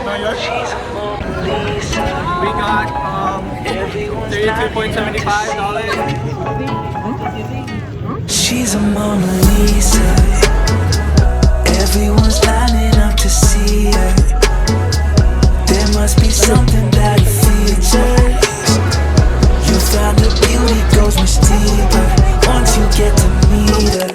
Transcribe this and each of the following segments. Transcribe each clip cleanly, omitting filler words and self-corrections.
We got $32.75. She's a Mona Lisa. Everyone's lining up to see her. There must be something about her features. You found the beauty goes much deeper once you get to meet her.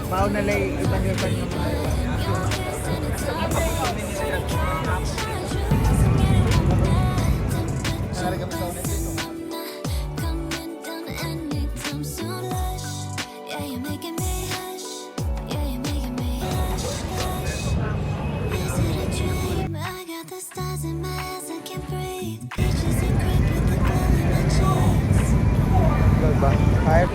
Bao na lay iban yung Five.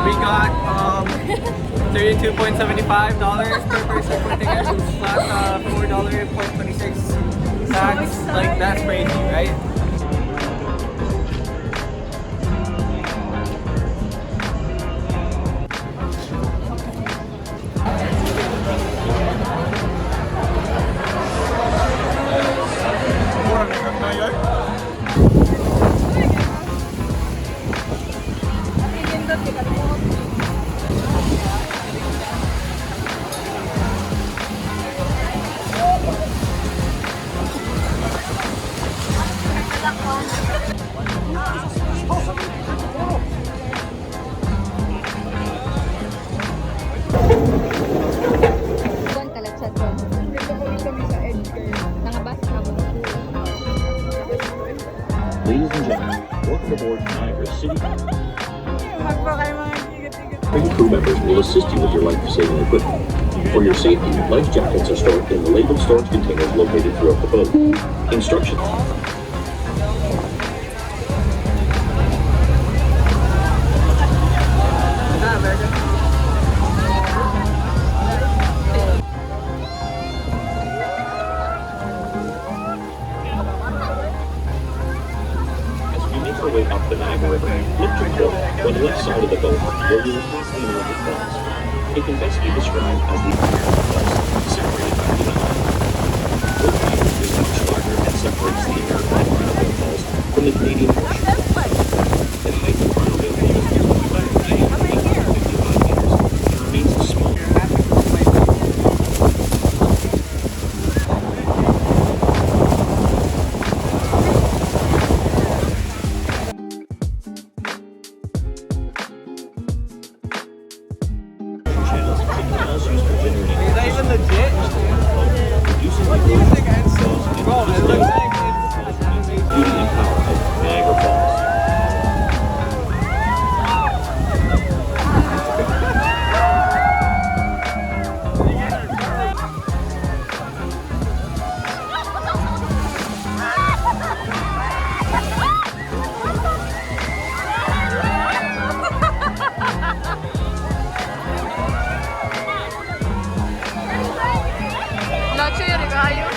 We got $32.75 per person for tickets plus $4.26 tax. Like, that's crazy, right? Welcome aboard Niagara City. Magpa kayo mga tigat-tigat. Crew members will assist you with your life-saving equipment. For your safety, life jackets are stored in the labeled storage containers located throughout the boat. Instructions. As we make our way up the Niagara River, look to the left on the left side of the boat, where you will pass the Niagara Falls. It can best be described as the Niagara Falls, separated by the island. Withjoshvy is much larger and separates the Niagara Falls from the Canadian Ocean. The height of Henlo Falls is 255 meters and remains small. Channels can also used for generating Is that even legit? reducing What do the you think? Bro, it looks beauty like it's and power of Niagara Falls. Noche de regayo.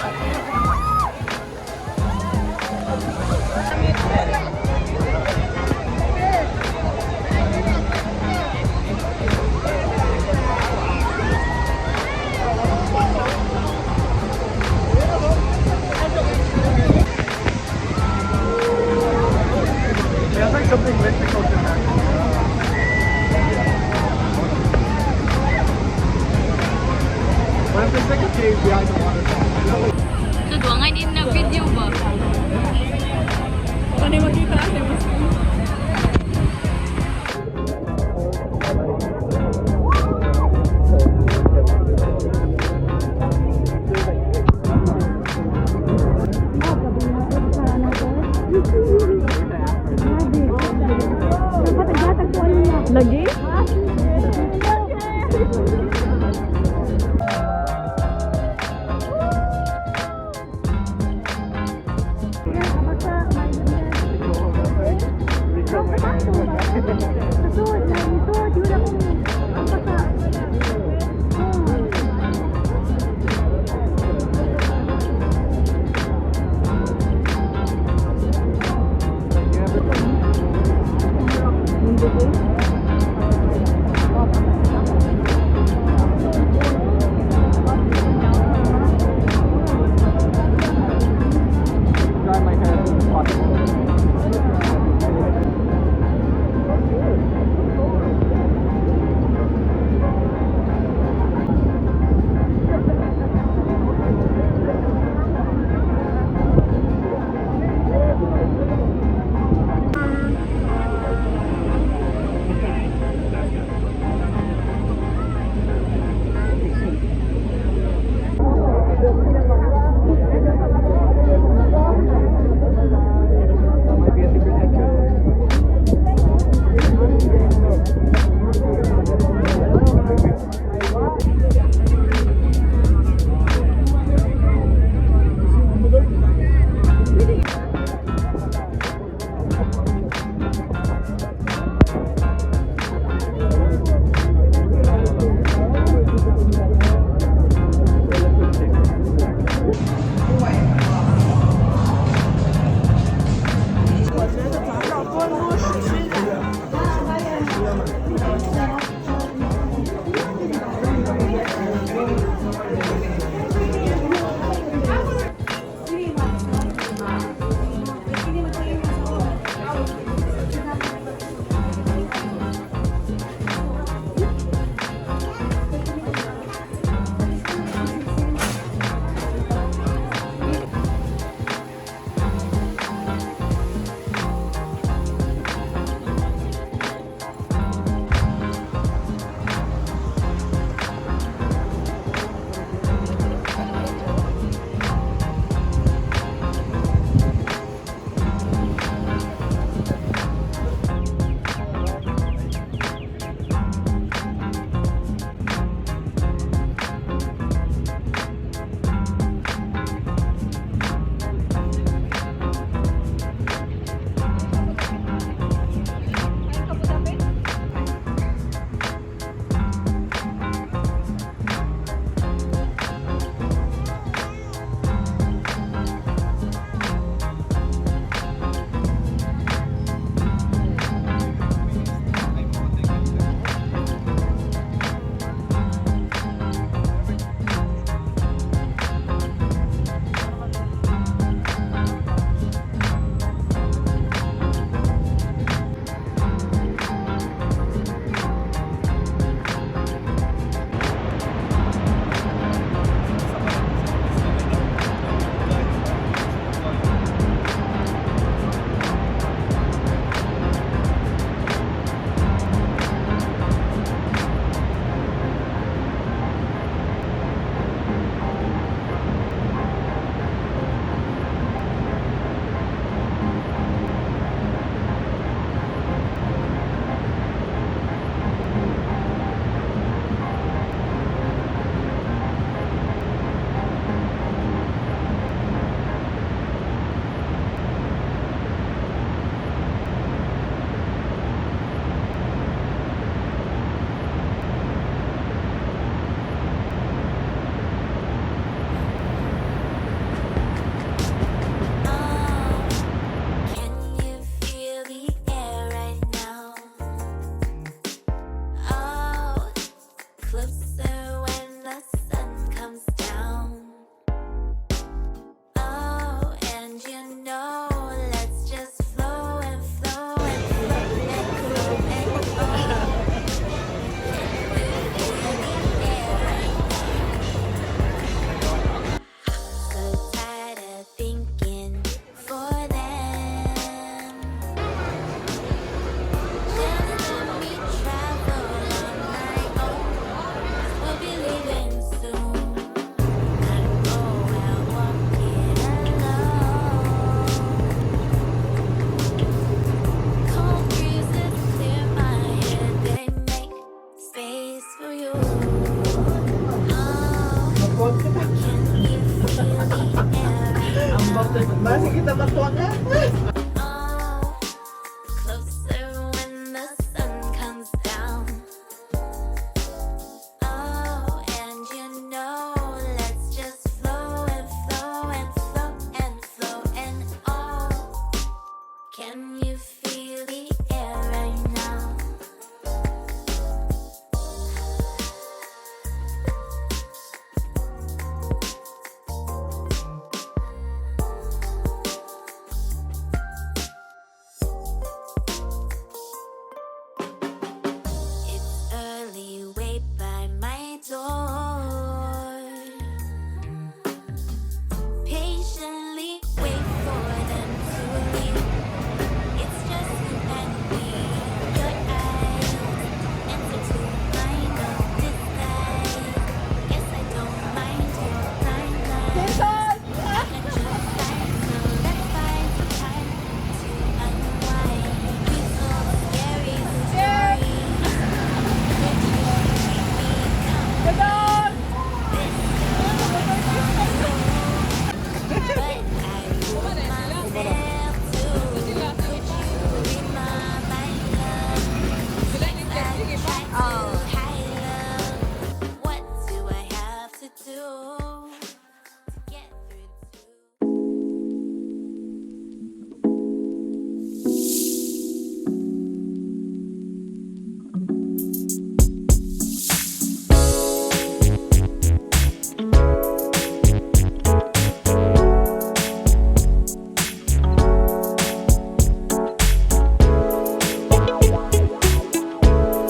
There's like something mystical to that. What if there's like a cave behind the waterfall? So, duwangan din na video ba? Ano yung makita? Lagi? Ang bakit. Basi kita matuwa ka.